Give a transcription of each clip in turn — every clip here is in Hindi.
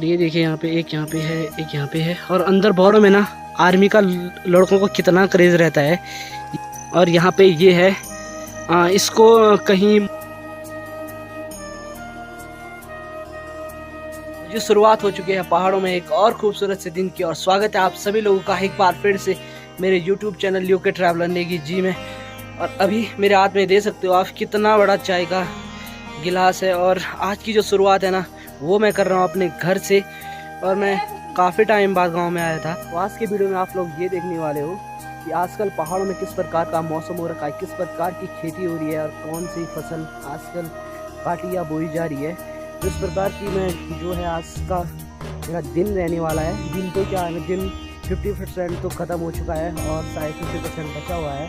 और ये देखिए यहाँ पे एक यहाँ पे है, एक यहाँ पे है। और अंदर बॉर्डर में ना आर्मी का लड़कों को कितना क्रेज़ रहता है। और यहाँ पे ये है इसको कहीं जो शुरुआत हो चुकी है पहाड़ों में एक और खूबसूरत से दिन की। और स्वागत है आप सभी लोगों का एक बार फिर से मेरे YouTube channel UK traveller Negi ji में। और अभी मेरे हाथ में दे सकते हो आप कितना बड़ा चाय का गिलास है। और आज की जो शुरुआत है ना वो मैं कर रहा हूँ अपने घर से। और मैं काफ़ी टाइम बाद गांव में आया था। तो आज की वीडियो में आप लोग ये देखने वाले हो कि आजकल पहाड़ों में किस प्रकार का मौसम हो रखा है, किस प्रकार की खेती हो रही है और कौन सी फसल आजकल काटी या बोई जा रही है। तो इस प्रकार की मैं जो है आज का मेरा दिन रहने वाला है। दिन तो क्या है, दिन 50% तो ख़त्म हो चुका है और शायद 50% बचा हुआ है,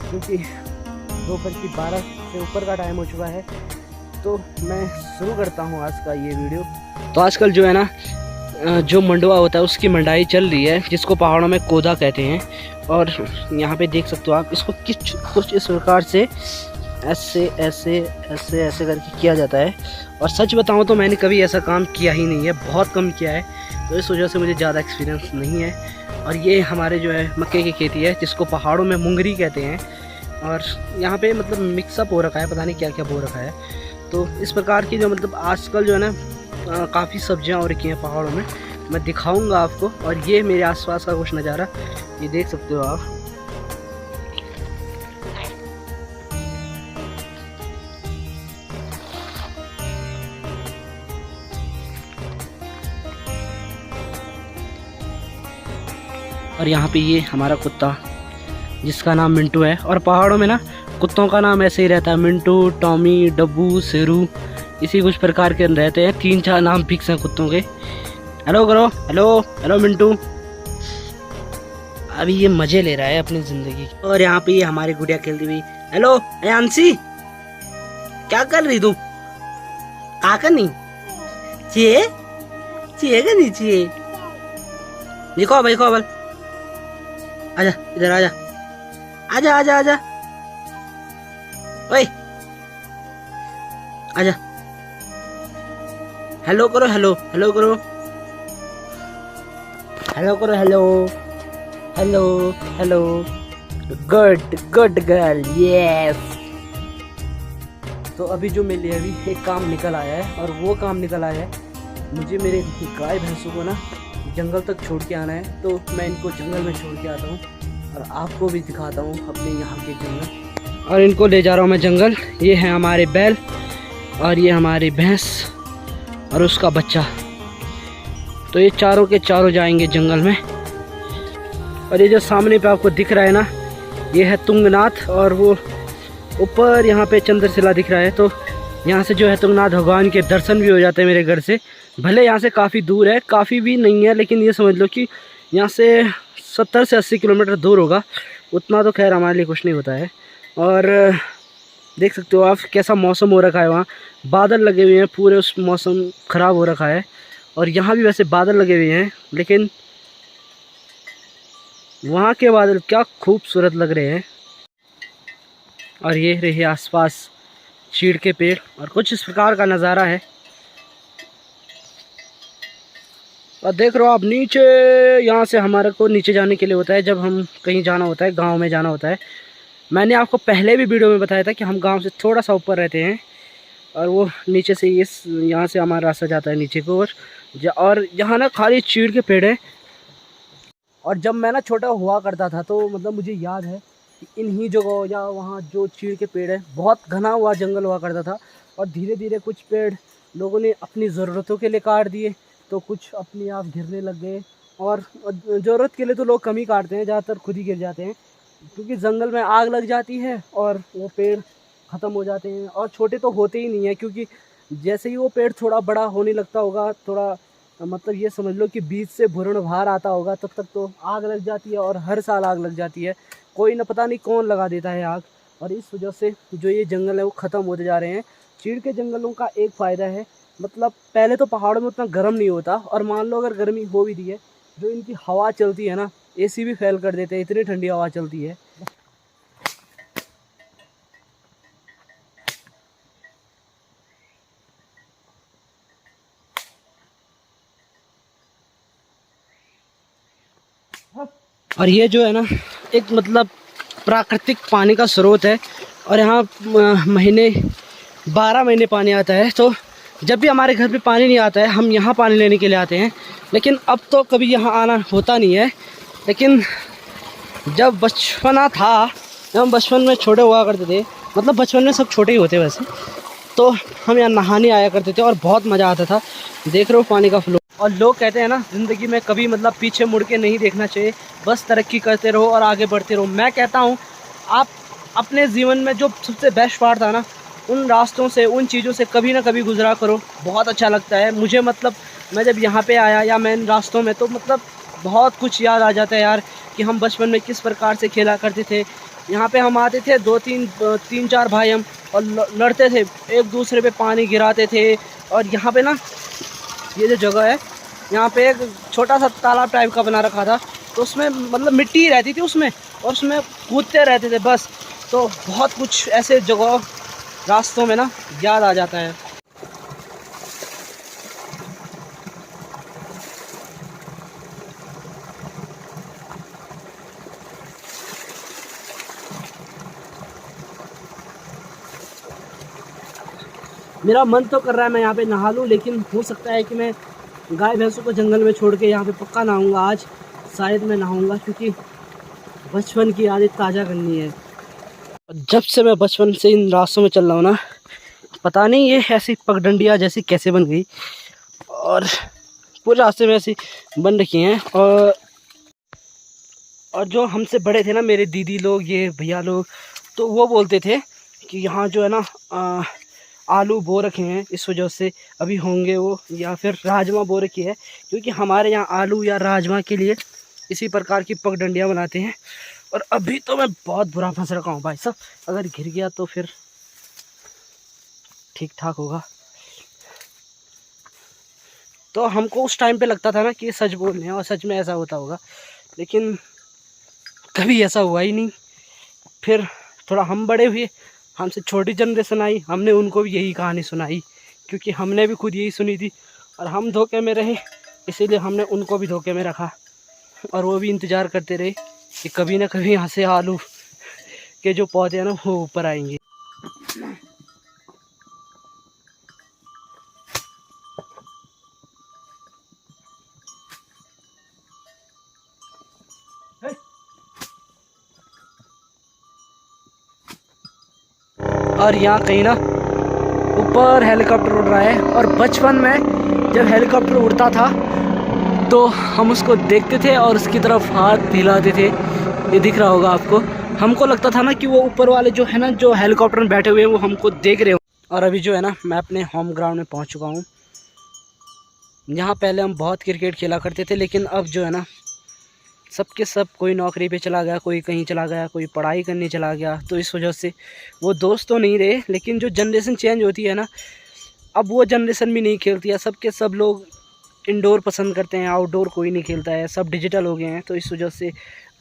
क्योंकि दोपहर की 12 से ऊपर का टाइम हो चुका है। तो मैं शुरू करता हूँ आज का ये वीडियो। तो आजकल जो है ना जो मंडवा होता है उसकी मंडाई चल रही है, जिसको पहाड़ों में कोदा कहते हैं। और यहाँ पे देख सकते हो आप इसको कुछ इस प्रकार से ऐसे ऐसे ऐसे ऐसे करके किया जाता है। और सच बताऊँ तो मैंने कभी ऐसा काम किया ही नहीं है, बहुत कम किया है, तो इस वजह से मुझे ज़्यादा एक्सपीरियंस नहीं है। और ये हमारे जो है मक्के की खेती है, जिसको पहाड़ों में मुंगरी कहते हैं। और यहाँ पे मतलब मिक्सअप हो रखा है, पता नहीं क्या क्या हो रखा है। तो इस प्रकार की जो मतलब आजकल जो है ना काफ़ी सब्जियां हो रखी हैं पहाड़ों में, मैं दिखाऊंगा आपको। और ये मेरे आसपास का कुछ नज़ारा ये देख सकते हो आप। और यहाँ पे ये हमारा कुत्ता जिसका नाम मिंटू है। और पहाड़ों में ना कुत्तों का नाम ऐसे ही रहता है, मिंटू, टॉमी, डब्बू, शेरू, इसी कुछ प्रकार के रहते हैं। 3-4 नाम फिक्स हैं कुत्तों के। हेलो करो, हेलो हेलो मिंटू। अभी ये मजे ले रहा है अपनी जिंदगी। और यहाँ पे ये हमारी गुड़िया खेलती हुई। हेलो अयांशी, क्या कर रही तू? कहा करनी चे चे करनी चे देखो भाई, देखो भाई, आजा इधर, आजा आजा आजा आजा, ओए आजा। हेलो करो, हेलो हेलो करो, हेलो करो, hello hello hello. Good good girl, yes. तो अभी जो मेरे लिए अभी एक काम निकल आया है, और वो काम निकल आया है मुझे मेरे गाय भैंसों को ना जंगल तक छोड़ के आना है। तो मैं इनको जंगल में छोड़ के आता हूँ और आपको भी दिखाता हूँ अपने यहाँ के जंगल। और इनको ले जा रहा हूँ मैं जंगल। ये है हमारे बैल और ये हमारी भैंस और उसका बच्चा। तो ये चारों के चारों जाएंगे जंगल में। और ये जो सामने पे आपको दिख रहा है ना, ये है तुंगनाथ। और वो ऊपर यहाँ पे चंद्रशिला दिख रहा है। तो यहाँ से जो है तुंगनाथ भगवान के दर्शन भी हो जाते हैं मेरे घर से। भले यहाँ से काफ़ी दूर है, काफ़ी भी नहीं है, लेकिन ये समझ लो कि यहाँ से 70 से 80 किलोमीटर दूर होगा। उतना तो खैर हमारे लिए कुछ नहीं होता है। और देख सकते हो आप कैसा मौसम हो रखा है। वहाँ बादल लगे हुए हैं, पूरे उस मौसम ख़राब हो रखा है। और यहाँ भी वैसे बादल लगे हुए हैं, लेकिन वहाँ के बादल क्या खूबसूरत लग रहे हैं। और ये रहे आसपास चीड़ के पेड़ और कुछ इस प्रकार का नज़ारा है। और देख रहे हो आप नीचे, यहाँ से हमारे को नीचे जाने के लिए होता है जब हम कहीं जाना होता है, गांव में जाना होता है। मैंने आपको पहले भी वीडियो में बताया था कि हम गांव से थोड़ा सा ऊपर रहते हैं। और वो नीचे से इस यहाँ से हमारा रास्ता जाता है नीचे को। और यहाँ ना खाली चीड़ के पेड़ है। और जब मैं ना छोटा हुआ करता था तो मतलब मुझे याद है कि इन्हीं जगहों या वहाँ जो चीड़ के पेड़ है, बहुत घना हुआ जंगल हुआ करता था। और धीरे धीरे कुछ पेड़ लोगों ने अपनी ज़रूरतों के लिए काट दिए, तो कुछ अपने आप गिरने लग गए। और ज़रूरत के लिए तो लोग कम ही काटते हैं, ज़्यादातर खुद ही गिर जाते हैं, क्योंकि जंगल में आग लग जाती है और वो पेड़ ख़त्म हो जाते हैं। और छोटे तो होते ही नहीं हैं, क्योंकि जैसे ही वो पेड़ थोड़ा बड़ा होने लगता होगा, थोड़ा मतलब ये समझ लो कि बीज से भूरण बाहर आता होगा, तब तक तो आग लग जाती है। और हर साल आग लग जाती है, कोई ना पता नहीं कौन लगा देता है आग। और इस वजह से जो ये जंगल है वो ख़त्म होते जा रहे हैं। चीड़ के जंगलों का एक फ़ायदा है, मतलब पहले तो पहाड़ों में उतना गर्म नहीं होता। और मान लो अगर गर्मी हो भी रही है, जो इनकी हवा चलती है ना, एसी भी फेल कर देते हैं, इतनी ठंडी हवा चलती है। और ये जो है ना एक मतलब प्राकृतिक पानी का स्रोत है और यहाँ महीने 12 महीने पानी आता है। तो जब भी हमारे घर पे पानी नहीं आता है हम यहाँ पानी लेने के लिए आते हैं, लेकिन अब तो कभी यहाँ आना होता नहीं है। लेकिन जब बचपना था, जब हम बचपन में छोटे हुआ करते थे, मतलब बचपन में सब छोटे ही होते वैसे, तो हम यहाँ नहाने आया करते थे और बहुत मज़ा आता था। देख रहे हो पानी का फ्लो। और लोग कहते हैं ना ज़िंदगी में कभी मतलब पीछे मुड़ के नहीं देखना चाहिए, बस तरक्की करते रहो और आगे बढ़ते रहो। मैं कहता हूँ आप अपने जीवन में जो सबसे बेस्ट पार्ट था ना, उन रास्तों से, उन चीज़ों से कभी ना कभी गुजरा करो। बहुत अच्छा लगता है मुझे। मतलब मैं जब यहाँ पे आया या मैं इन रास्तों में, तो मतलब बहुत कुछ याद आ जाता है यार कि हम बचपन में किस प्रकार से खेला करते थे। यहाँ पे हम आते थे 2-3-4 भाई हम, और लड़ते थे, एक दूसरे पे पानी गिराते थे। और यहाँ पे ना ये जो जगह है, यहाँ पे एक छोटा सा तालाब टाइप का बना रखा था, तो उसमें मतलब मिट्टी ही रहती थी उसमें, और उसमें कूदते रहते थे बस। तो बहुत कुछ ऐसे जगह रास्तों में ना याद आ जाता है। मेरा मन तो कर रहा है मैं यहाँ पे नहा लूँ, लेकिन हो सकता है कि मैं गाय भैंसों को जंगल में छोड़ के यहाँ पे पक्का नहाऊंगा। आज शायद मैं नहाऊंगा, क्योंकि बचपन की यादें ताज़ा करनी है। जब से मैं बचपन से इन रास्तों में चल रहा हूँ ना, पता नहीं ये ऐसी पगडंडियाँ जैसी कैसे बन गई, और पूरे रास्ते में ऐसी बन रखी हैं। और जो हमसे बड़े थे ना, मेरे दीदी लोग, ये भैया लोग, तो वो बोलते थे कि यहाँ जो है ना आलू बो रखे हैं, इस वजह से अभी होंगे वो, या फिर राजमा बो रखी है, क्योंकि हमारे यहाँ आलू या राजमा के लिए इसी प्रकार की पगडंडियाँ बनाते हैं। और अभी तो मैं बहुत बुरा फंस रखा हूँ भाई साहब, अगर गिर गया तो फिर ठीक ठाक होगा। तो हमको उस टाइम पे लगता था ना कि सच बोल रहे हैं और सच में ऐसा होता होगा, लेकिन कभी ऐसा हुआ ही नहीं। फिर थोड़ा हम बड़े हुए, हमसे छोटी जनरेशन आई, हमने उनको भी यही कहानी सुनाई, क्योंकि हमने भी खुद यही सुनी थी और हम धोखे में रहे, इसीलिए हमने उनको भी धोखे में रखा। और वो भी इंतज़ार करते रहे कि कभी ना कभी यहाँ से आलू के जो पौधे हैं ना वो ऊपर आएंगे। और यहाँ कहीं ना ऊपर हेलीकॉप्टर उड़ रहा है, और बचपन में जब हेलीकॉप्टर उड़ता था तो हम उसको देखते थे और उसकी तरफ हाथ हिलाते थे। ये दिख रहा होगा आपको। हमको लगता था ना कि वो ऊपर वाले जो है ना, जो हेलीकॉप्टर में बैठे हुए हैं, वो हमको देख रहे हो। और अभी जो है ना मैं अपने होम ग्राउंड में पहुंच चुका हूं। यहाँ पहले हम बहुत क्रिकेट खेला करते थे, लेकिन अब जो है ना सबके सब, कोई नौकरी पे चला गया, कोई कहीं चला गया, कोई पढ़ाई करने चला गया, तो इस वजह से वो दोस्त तो नहीं रहे। लेकिन जो जनरेशन चेंज होती है ना, अब वो जनरेशन भी नहीं खेलती है। सबके सब लोग इंडोर पसंद करते हैं, आउटडोर कोई नहीं खेलता है, सब डिजिटल हो गए हैं। तो इस वजह से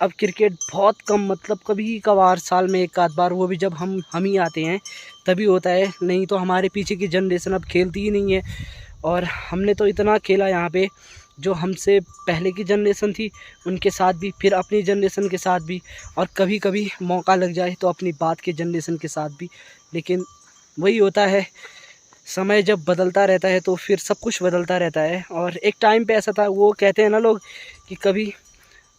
अब क्रिकेट बहुत कम, मतलब कभी कभार साल में एक आध बार, वो भी जब हम ही आते हैं तभी होता है, नहीं तो हमारे पीछे की जनरेशन अब खेलती ही नहीं है। और हमने तो इतना खेला यहाँ पे, जो हमसे पहले की जनरेशन थी उनके साथ भी, फिर अपनी जनरेशन के साथ भी, और कभी कभी मौका लग जाए तो अपनी बात के जनरेशन के साथ भी। लेकिन वही होता है, समय जब बदलता रहता है तो फिर सब कुछ बदलता रहता है। और एक टाइम पे ऐसा था, वो कहते हैं ना लोग कि कभी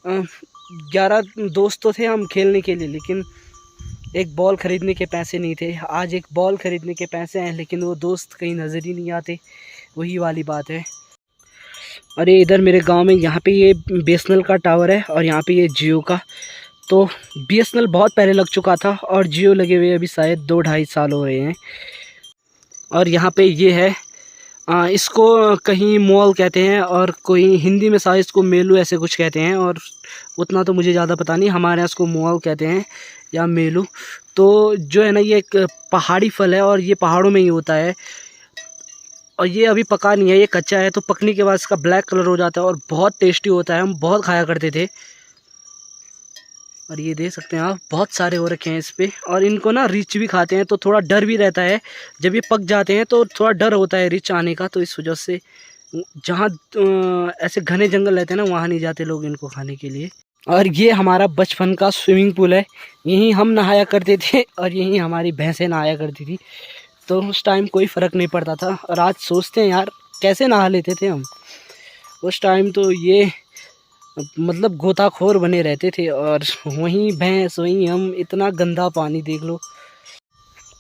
11 दोस्त तो थे हम खेलने के लिए, लेकिन एक बॉल ख़रीदने के पैसे नहीं थे। आज एक बॉल ख़रीदने के पैसे हैं, लेकिन वो दोस्त कहीं नज़र ही नहीं आते। वही वाली बात है। अरे इधर मेरे गांव में यहाँ पे ये BSNL का टावर है, और यहाँ पे ये जियो का। तो BSNL बहुत पहले लग चुका था, और जियो लगे हुए अभी शायद 2-2.5 साल हो रहे हैं। और यहाँ पे ये है, इसको कहीं मॉल कहते हैं, और कोई हिंदी में शायद इसको मेलू ऐसे कुछ कहते हैं, और उतना तो मुझे ज़्यादा पता नहीं। हमारे यहाँ इसको मॉल कहते हैं या मेलू। तो जो है ना, ये एक पहाड़ी फल है, और ये पहाड़ों में ही होता है। और ये अभी पका नहीं है, ये कच्चा है। तो पकने के बाद इसका ब्लैक कलर हो जाता है, और बहुत टेस्टी होता है। हम बहुत खाया करते थे। और ये देख सकते हैं आप, बहुत सारे हो रखे हैं इस पे। और इनको ना रिच भी खाते हैं, तो थोड़ा डर भी रहता है। जब ये पक जाते हैं तो थोड़ा डर होता है रिच आने का। तो इस वजह से जहाँ ऐसे घने जंगल रहते हैं ना, वहाँ नहीं जाते लोग इनको खाने के लिए। और ये हमारा बचपन का स्विमिंग पूल है, यहीं हम नहाया करते थे और यहीं हमारी भैंसें नहाया करती थी। तो उस टाइम कोई फ़र्क नहीं पड़ता था, और आज सोचते हैं यार कैसे नहा लेते थे हम। उस टाइम तो ये मतलब गोताखोर बने रहते थे, और वहीं भैंस वहीं हम, इतना गंदा पानी देख लो।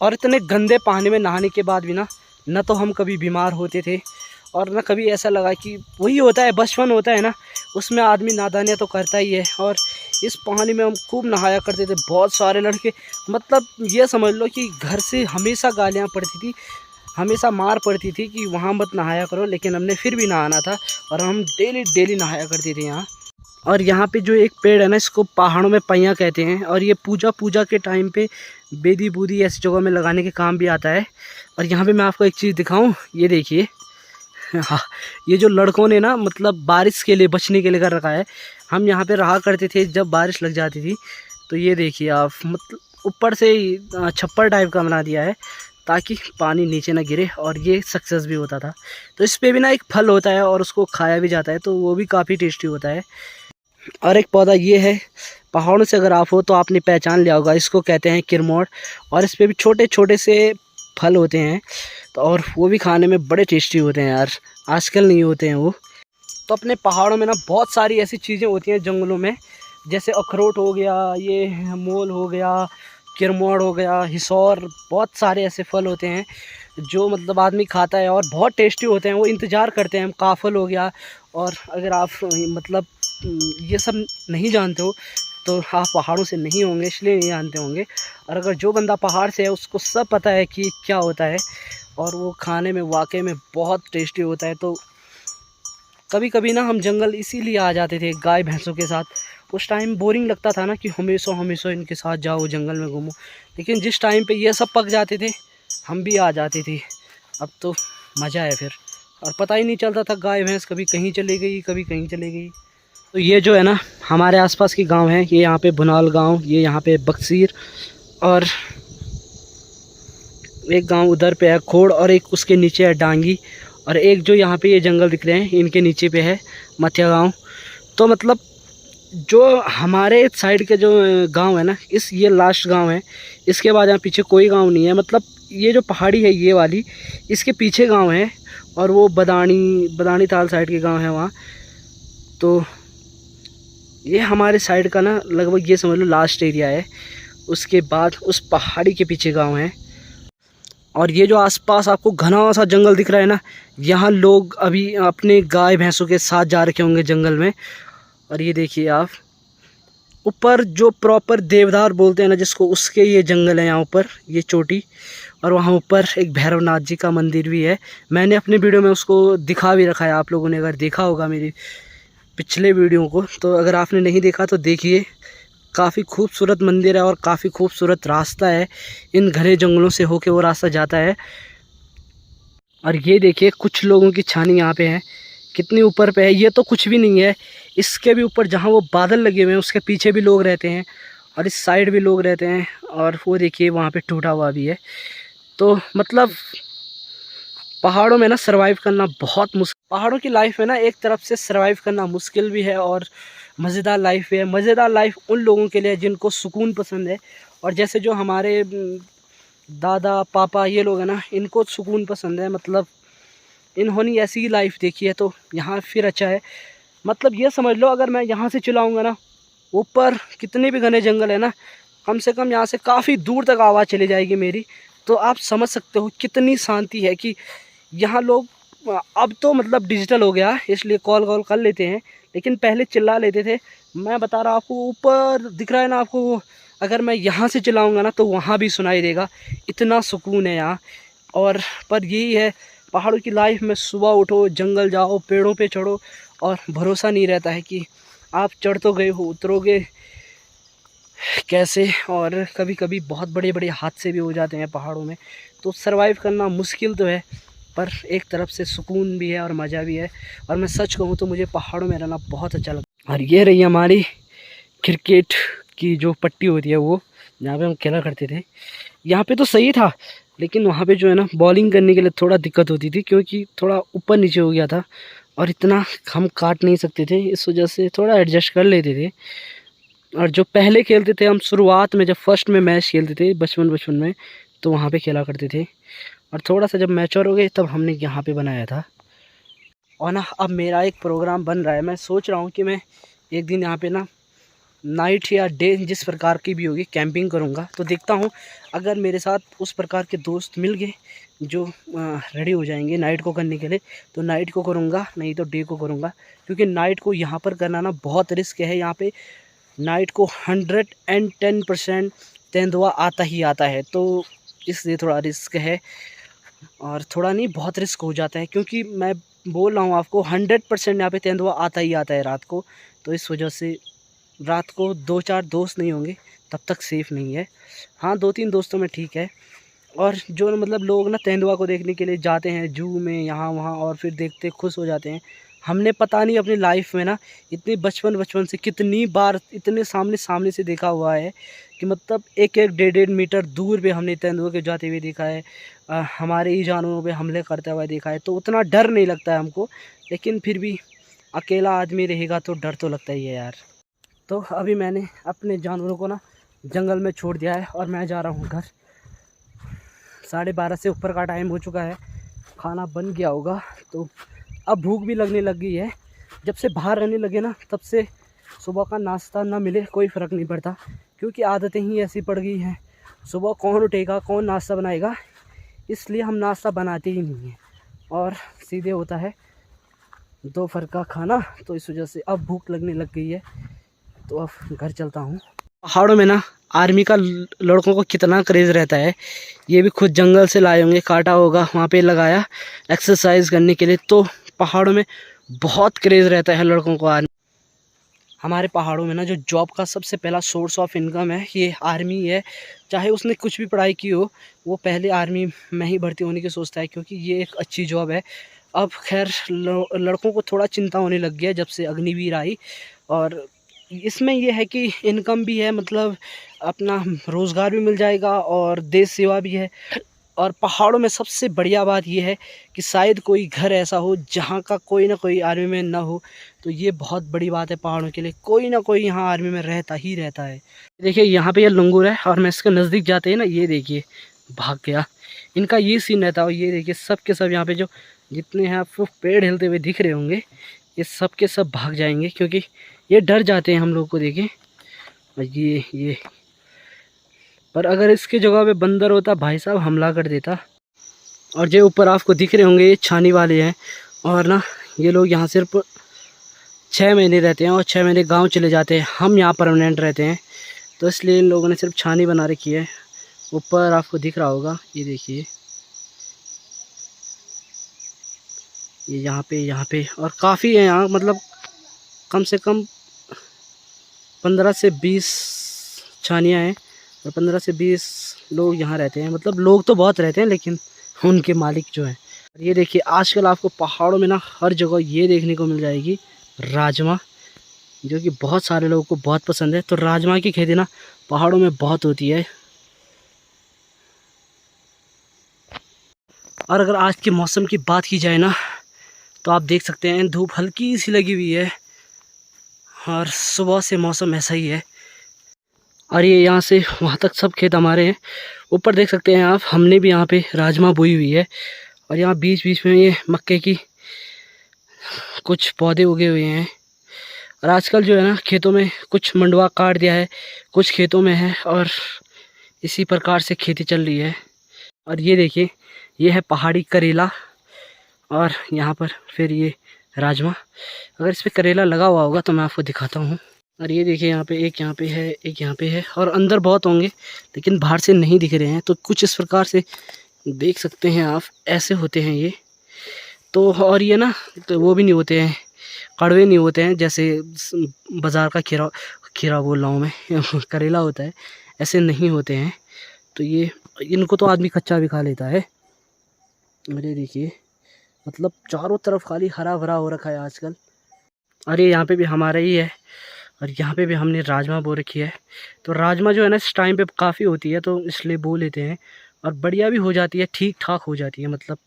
और इतने गंदे पानी में नहाने के बाद भी न तो हम कभी बीमार होते थे, और न कभी ऐसा लगा कि वही होता है बचपन होता है ना, उसमें आदमी नादानियाँ तो करता ही है। और इस पानी में हम खूब नहाया करते थे, बहुत सारे लड़के। मतलब ये समझ लो कि घर से हमेशा गालियाँ पड़ती थी, हमेशा मार पड़ती थी कि वहाँ मत नहाया करो, लेकिन हमने फिर भी नहाना था, और हम डेली डेली नहाया करते थे यहाँ। और यहाँ पे जो एक पेड़ है ना, इसको पहाड़ों में पैया कहते हैं, और ये पूजा के टाइम पे बेदी बूदी ऐसी जगहों में लगाने के काम भी आता है। और यहाँ पे मैं आपको एक चीज़ दिखाऊं, ये देखिए। हाँ, ये जो लड़कों ने ना मतलब बारिश के लिए बचने के लिए कर रखा है। हम यहाँ पे रहा करते थे जब बारिश लग जाती थी। तो ये देखिए आप, मतलब ऊपर से छप्पर टाइप का बना दिया है ताकि पानी नीचे ना गिरे, और ये सक्सेस भी होता था। तो इस पे भी ना एक फल होता है और उसको खाया भी जाता है, तो वो भी काफ़ी टेस्टी होता है। और एक पौधा ये है, पहाड़ों से अगर आप हो तो आपने पहचान लिया होगा, इसको कहते हैं किरमोड़। और इस पे भी छोटे छोटे से फल होते हैं, तो और वो भी खाने में बड़े टेस्टी होते हैं यार, आजकल नहीं होते हैं वो। तो अपने पहाड़ों में ना बहुत सारी ऐसी चीज़ें होती हैं जंगलों में, जैसे अखरोट हो गया, ये मोल हो गया, किरमोड़ हो गया, हिसौर, बहुत सारे ऐसे फल होते हैं जो मतलब आदमी खाता है और बहुत टेस्टी होते हैं। वो इंतज़ार करते हैं, काफल हो गया। और अगर आप मतलब ये सब नहीं जानते हो तो आप पहाड़ों से नहीं होंगे, इसलिए नहीं जानते होंगे। और अगर जो बंदा पहाड़ से है उसको सब पता है कि क्या होता है, और वो खाने में वाकई में बहुत टेस्टी होता है। तो कभी कभी ना हम जंगल इसीलिए आ जाते थे गाय भैंसों के साथ। उस टाइम बोरिंग लगता था ना कि हमेशा हमेशा इनके साथ जाओ, जंगल में घूमो। लेकिन जिस टाइम पे ये सब पक जाते थे हम भी आ जाते थे। अब तो मज़ा है फिर, और पता ही नहीं चलता था गाय भैंस कभी कहीं चली गई, कभी कहीं चली गई। तो ये जो है ना हमारे आसपास के गांव हैं, ये यहाँ पे भुनाल गांव, ये यहाँ पे बक्सीर, और एक गांव उधर पे है खोड़, और एक उसके नीचे है डांगी, और एक जो यहाँ पे ये जंगल दिख रहे हैं इनके नीचे पे है मथिया गांव। तो मतलब जो हमारे साइड के जो गांव है ना, ये लास्ट गांव है। इसके बाद यहाँ पीछे कोई गांव नहीं है। मतलब ये जो पहाड़ी है ये वाली, इसके पीछे गांव है, और वो बदानी ताल साइड के गांव है वहाँ। तो ये हमारे साइड का ना लगभग ये समझ लो लास्ट एरिया है। उसके बाद उस पहाड़ी के पीछे गांव है। और ये जो आसपास आपको घना सा जंगल दिख रहा है ना, यहाँ लोग अभी अपने गाय भैंसों के साथ जा रखे होंगे जंगल में। और ये देखिए आप, ऊपर जो प्रॉपर देवदार बोलते हैं ना जिसको, उसके ये जंगल है यहाँ ऊपर, ये चोटी। और वहाँ ऊपर एक भैरवनाथ जी का मंदिर भी है। मैंने अपने वीडियो में उसको दिखा भी रखा है, आप लोगों ने अगर देखा होगा मेरी पिछले वीडियो को, तो अगर आपने नहीं देखा तो देखिए। काफ़ी खूबसूरत मंदिर है और काफ़ी खूबसूरत रास्ता है, इन घने जंगलों से होके वो रास्ता जाता है। और ये देखिए कुछ लोगों की छानी यहाँ पे है, कितनी ऊपर पे है। ये तो कुछ भी नहीं है, इसके भी ऊपर जहाँ वो बादल लगे हुए हैं उसके पीछे भी लोग रहते हैं, और इस साइड भी लोग रहते हैं। और वो देखिए वहाँ पे टूटा हुआ भी है। तो मतलब पहाड़ों में ना सर्वाइव करना बहुत मुश्किल। पहाड़ों की लाइफ में ना एक तरफ से सर्वाइव करना मुश्किल भी है और मज़ेदार लाइफ भी है। मज़ेदार लाइफ उन लोगों के लिए जिनको सुकून पसंद है, और जैसे जो हमारे दादा पापा ये लोग हैं ना, इनको सुकून पसंद है। मतलब इन्होंने ऐसी ही लाइफ देखी है, तो यहाँ फिर अच्छा है। मतलब ये समझ लो अगर मैं यहाँ से चलाऊँगा ना, ऊपर कितने भी घने जंगल है ना, कम से कम यहाँ से काफ़ी दूर तक आवाज़ चली जाएगी मेरी। तो आप समझ सकते हो कितनी शांति है कि यहाँ लोग, अब तो मतलब डिजिटल हो गया इसलिए कॉल कर लेते हैं, लेकिन पहले चिल्ला लेते थे। मैं बता रहा हूँ आपको, ऊपर दिख रहा है ना आपको वो, अगर मैं यहाँ से चलाऊँगा ना तो वहाँ भी सुनाई देगा। इतना सुकून है यहाँ। और पर यही है पहाड़ों की लाइफ में, सुबह उठो, जंगल जाओ, पेड़ों पे चढ़ो, और भरोसा नहीं रहता है कि आप चढ़ तो गए हो, उतरोगे कैसे। और कभी कभी बहुत बड़े बड़े हादसे भी हो जाते हैं पहाड़ों में। तो सर्वाइव करना मुश्किल तो है, पर एक तरफ से सुकून भी है और मज़ा भी है। और मैं सच कहूँ तो मुझे पहाड़ों में रहना बहुत अच्छा लगता है। और ये रही हमारी क्रिकेट की जो पट्टी होती है, वो जहाँ पे हम खेला करते थे। यहाँ पे तो सही था, लेकिन वहाँ पे जो है ना बॉलिंग करने के लिए थोड़ा दिक्कत होती थी, क्योंकि थोड़ा ऊपर नीचे हो गया था और इतना हम काट नहीं सकते थे, इस वजह से थोड़ा एडजस्ट कर लेते थे। और जो पहले खेलते थे हम शुरुआत में, जब फर्स्ट में मैच खेलते थे बचपन में, तो वहाँ पे खेला करते थे। और थोड़ा सा जब मैच्योर हो गए तब हमने यहाँ पे बनाया था। और ना अब मेरा एक प्रोग्राम बन रहा है, मैं सोच रहा हूँ कि मैं एक दिन यहाँ पे ना नाइट या डे जिस प्रकार की भी होगी कैंपिंग करूँगा। तो देखता हूँ अगर मेरे साथ उस प्रकार के दोस्त मिल गए जो रेडी हो जाएंगे नाइट को करने के लिए, तो नाइट को करूँगा, नहीं तो डे को करूँगा। क्योंकि नाइट को यहाँ पर करना ना बहुत रिस्क है। यहाँ पे नाइट को 110% तेंदुआ आता ही आता है, तो इसलिए थोड़ा रिस्क है। और थोड़ा नहीं, बहुत रिस्क हो जाता है, क्योंकि मैं बोल रहा हूँ आपको 100% यहाँ पे तेंदुआ आता ही आता है रात को। तो इस वजह से रात को 2-4 दोस्त नहीं होंगे तब तक सेफ़ नहीं है। हाँ, 2-3 दोस्तों में ठीक है। और जो मतलब लोग ना तेंदुआ को देखने के लिए जाते हैं जू में यहाँ वहाँ, और फिर देखते खुश हो जाते हैं। हमने पता नहीं अपनी लाइफ में ना इतनी बचपन से कितनी बार इतने सामने से देखा हुआ है कि मतलब 1-1 1.5 मीटर दूर पे हमने तेंदुए के जाते हुए देखा है। हमारे ही जानवरों पे हमले करता हुआ देखा है, तो उतना डर नहीं लगता है हमको। लेकिन फिर भी अकेला आदमी रहेगा तो डर तो लगता ही है यार। तो अभी मैंने अपने जानवरों को ना जंगल में छोड़ दिया है और मैं जा रहा हूँ घर। 12:30 से ऊपर का टाइम हो चुका है, खाना बन गया होगा, तो अब भूख भी लगने लग गई है। जब से बाहर रहने लगे ना तब से सुबह का नाश्ता ना मिले कोई फ़र्क नहीं पड़ता, क्योंकि आदतें ही ऐसी पड़ गई हैं। सुबह कौन उठेगा, कौन नाश्ता बनाएगा, इसलिए हम नाश्ता बनाते ही नहीं हैं और सीधे होता है दोपहर का खाना। तो इस वजह से अब भूख लगने लग गई है, तो अब घर चलता हूँ। पहाड़ों में ना आर्मी का लड़कों को कितना क्रेज़ रहता है। ये भी खुद जंगल से लाए होंगे, काटा होगा, वहाँ पे लगाया एक्सरसाइज करने के लिए। तो पहाड़ों में बहुत क्रेज़ रहता है लड़कों को आर्मी। हमारे पहाड़ों में ना जो जॉब का सबसे पहला सोर्स ऑफ इनकम है ये आर्मी है। चाहे उसने कुछ भी पढ़ाई की हो, वो पहले आर्मी में ही भर्ती होने की सोचता है, क्योंकि ये एक अच्छी जॉब है। अब खैर लड़कों को थोड़ा चिंता होने लग गया जब से अग्निवीर आई। और इसमें यह है कि इनकम भी है, मतलब अपना रोज़गार भी मिल जाएगा और देश सेवा भी है। और पहाड़ों में सबसे बढ़िया बात यह है कि शायद कोई घर ऐसा हो जहाँ का कोई ना कोई आर्मी में ना हो, तो ये बहुत बड़ी बात है पहाड़ों के लिए। कोई ना कोई यहाँ आर्मी में रहता ही रहता है। देखिए यहाँ पे ये लंगूर है और मैं इसके नज़दीक जाते ही ना, ये देखिए भाग गया। इनका ये सीन रहता है। ये देखिए सब के सब यहाँ पे जो जितने हैं आपको पेड़ हिलते हुए दिख रहे होंगे, ये सब के सब भाग जाएंगे, क्योंकि ये डर जाते हैं हम लोग को देखें। और ये पर अगर इसकी जगह पे बंदर होता भाई साहब हमला कर देता। और जो ऊपर आपको दिख रहे होंगे ये छानी वाले हैं। और ना ये लोग यहाँ सिर्फ 6 महीने रहते हैं और 6 महीने गांव चले जाते हैं। हम यहाँ परमानेंट रहते हैं, तो इसलिए इन लोगों ने सिर्फ छानी बना रखी है। ऊपर आपको दिख रहा होगा, ये देखिए, ये यहाँ पे और काफ़ी है यहाँ, मतलब कम से कम 15 से 20 छानियाँ हैं और 15 से 20 लोग यहाँ रहते हैं। मतलब लोग तो बहुत रहते हैं, लेकिन उनके मालिक जो हैं। ये देखिए आजकल आपको पहाड़ों में ना हर जगह ये देखने को मिल जाएगी राजमा, जो कि बहुत सारे लोगों को बहुत पसंद है। तो राजमा की खेती ना पहाड़ों में बहुत होती है। और अगर आज के मौसम की बात की जाए ना, तो आप देख सकते हैं धूप हल्की सी लगी हुई है और सुबह से मौसम ऐसा ही है। और ये यहाँ से वहाँ तक सब खेत हमारे हैं। ऊपर देख सकते हैं आप, हमने भी यहाँ पे राजमा बोई हुई है। और यहाँ बीच बीच में ये मक्के की कुछ पौधे उगे हुए हैं। और आजकल जो है ना खेतों में कुछ मंडवा काट दिया है, कुछ खेतों में है, और इसी प्रकार से खेती चल रही है। और ये देखिए ये है पहाड़ी करेला, और यहाँ पर फिर ये राजमा। अगर इस पर करेला लगा हुआ होगा तो मैं आपको दिखाता हूँ। और ये देखिए यहाँ पे एक यहाँ पे है, एक यहाँ पे है, और अंदर बहुत होंगे लेकिन बाहर से नहीं दिख रहे हैं। तो कुछ इस प्रकार से देख सकते हैं आप, ऐसे होते हैं ये। तो और ये ना तो वो भी नहीं होते हैं, कड़वे नहीं होते हैं जैसे बाज़ार का खीरा बोल रहा हूँ मैं करेला होता है, ऐसे नहीं होते हैं। तो ये इनको तो आदमी कच्चा भी खा लेता है। अरे देखिए मतलब चारों तरफ खाली हरा भरा हो रखा है आजकल। अरे यहाँ पे भी हमारा ही है, और यहाँ पे भी हमने राजमा बो रखी है। तो राजमा जो है ना इस टाइम पे काफ़ी होती है, तो इसलिए बो लेते हैं और बढ़िया भी हो जाती है, ठीक ठाक हो जाती है, मतलब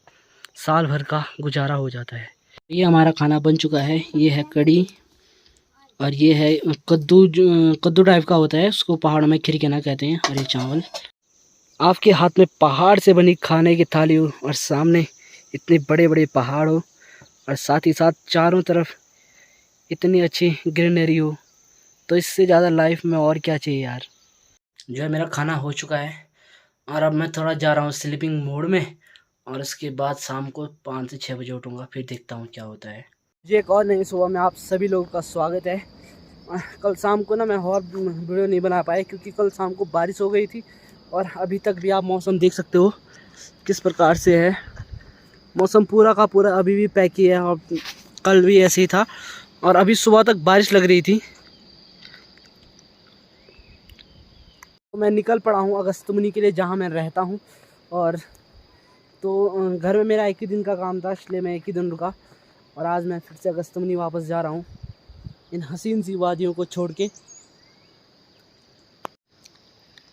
साल भर का गुजारा हो जाता है। ये हमारा खाना बन चुका है। ये है कढ़ी और ये है कद्दू, कद्दू टाइप का होता है, उसको पहाड़ों में खिरकेना कहते हैं। और ये चावल, आपके हाथ में पहाड़ से बनी खाने की थाली हो और सामने इतने बड़े बड़े पहाड़ हो और साथ ही साथ चारों तरफ इतनी अच्छी ग्रीनरी हो, तो इससे ज़्यादा लाइफ में और क्या चाहिए यार। जो है मेरा खाना हो चुका है और अब मैं थोड़ा जा रहा हूँ स्लीपिंग मोड में, और उसके बाद शाम को 5 से 6 बजे उठूँगा, फिर देखता हूँ क्या होता है। जी एक और नई सुबह में आप सभी लोगों का स्वागत है। कल शाम को ना मैं और वीडियो नहीं बना पाया क्योंकि कल शाम को बारिश हो गई थी, और अभी तक भी आप मौसम देख सकते हो किस प्रकार से है। मौसम पूरा का पूरा अभी भी पैकी है, और कल भी ऐसे ही था, और अभी सुबह तक बारिश लग रही थी। तो मैं निकल पड़ा हूँ अगस्त्यमुनि के लिए, जहाँ मैं रहता हूँ। और तो घर में मेरा एक ही दिन का काम था, इसलिए मैं एक ही दिन रुका, और आज मैं फिर से अगस्त्यमुनि वापस जा रहा हूँ इन हसीन सी वादियों को छोड़ के।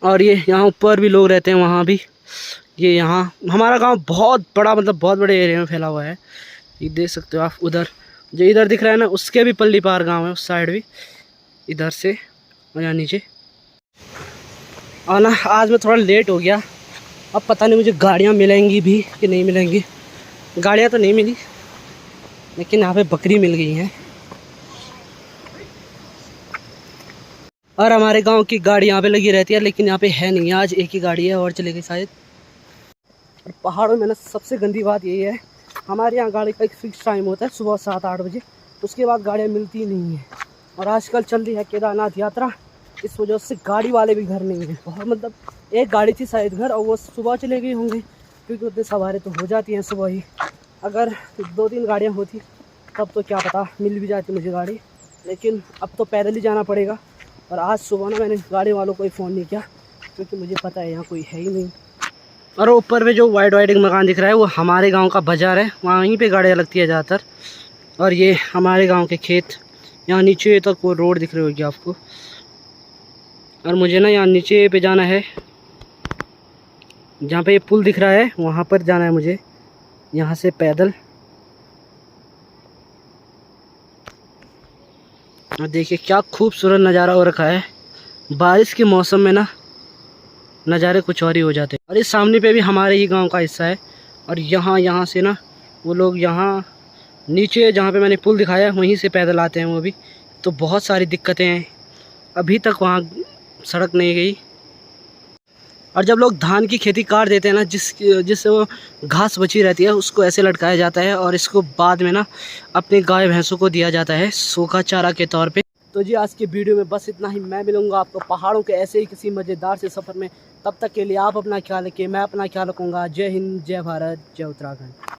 और ये यहाँ ऊपर भी लोग रहते हैं, वहाँ भी। ये यहाँ हमारा गांव बहुत बड़ा, मतलब बहुत बड़े एरिया में फैला हुआ है। ये देख सकते हो आप, उधर जो इधर दिख रहा है ना, उसके भी पल्ली पार गांव है, उस साइड भी, इधर से और यहाँ नीचे। और ना आज मैं थोड़ा लेट हो गया, अब पता नहीं मुझे गाड़ियाँ मिलेंगी भी कि नहीं मिलेंगी। गाड़ियाँ तो नहीं मिली, लेकिन यहाँ पे बकरी मिल गई हैं। और हमारे गांव की गाड़ी यहाँ पे लगी रहती है, लेकिन यहाँ पे है नहीं, आज एक ही गाड़ी है और चले गई शायद। और पहाड़ों में ना सबसे गंदी बात यही है, हमारे यहाँ गाड़ी का एक फिक्स टाइम होता है, सुबह 7-8 बजे, उसके बाद गाड़ियाँ मिलती ही नहीं हैं। और आजकल चल रही है केदारनाथ यात्रा, इस वजह से गाड़ी वाले भी घर नहीं हैं। बहुत, मतलब एक गाड़ी थी शायद घर, और वो सुबह चले गई होंगी, क्योंकि उतनी सवारी तो हो जाती हैं सुबह ही। अगर 2-3 गाड़ियाँ होती तब तो क्या पता मिल भी जाती मुझे गाड़ी, लेकिन अब तो पैदल ही जाना पड़ेगा। और आज सुबह ना मैंने गाड़ी वालों को फ़ोन नहीं किया, क्योंकि मुझे पता है यहाँ कोई है ही नहीं। और ऊपर में जो वाइड वाइड मकान दिख रहा है वो हमारे गांव का बाज़ार है, वहीं पे गाड़ियाँ लगती है ज़्यादातर। और ये हमारे गांव के खेत, यहाँ नीचे तक वो रोड दिख रही होगी आपको। और मुझे ना यहाँ नीचे पे जाना है, जहाँ पे ये पुल दिख रहा है वहाँ पर जाना है मुझे, यहाँ से पैदल। और देखिए क्या खूबसूरत नज़ारा हो रखा है, बारिश के मौसम में ना नज़ारे कुछ और ही हो जाते हैं। और इस सामने पे भी हमारे ही गांव का हिस्सा है, और यहाँ से ना वो लोग यहाँ नीचे जहाँ पे मैंने पुल दिखाया वहीं से पैदल आते हैं वो भी। तो बहुत सारी दिक्कतें हैं, अभी तक वहाँ सड़क नहीं गई। और जब लोग धान की खेती काट देते हैं ना, जिससे वो घास बची रहती है, उसको ऐसे लटकाया जाता है, और इसको बाद में ना अपने गाय भैंसों को दिया जाता है सूखा चारा के तौर पे। तो जी आज के वीडियो में बस इतना ही। मैं मिलूंगा आपको पहाड़ों के ऐसे ही किसी मज़ेदार से सफ़र में। तब तक के लिए आप अपना ख्याल रखिए, मैं अपना ख्याल रखूँगा। जय हिंद, जय भारत, जय उत्तराखंड।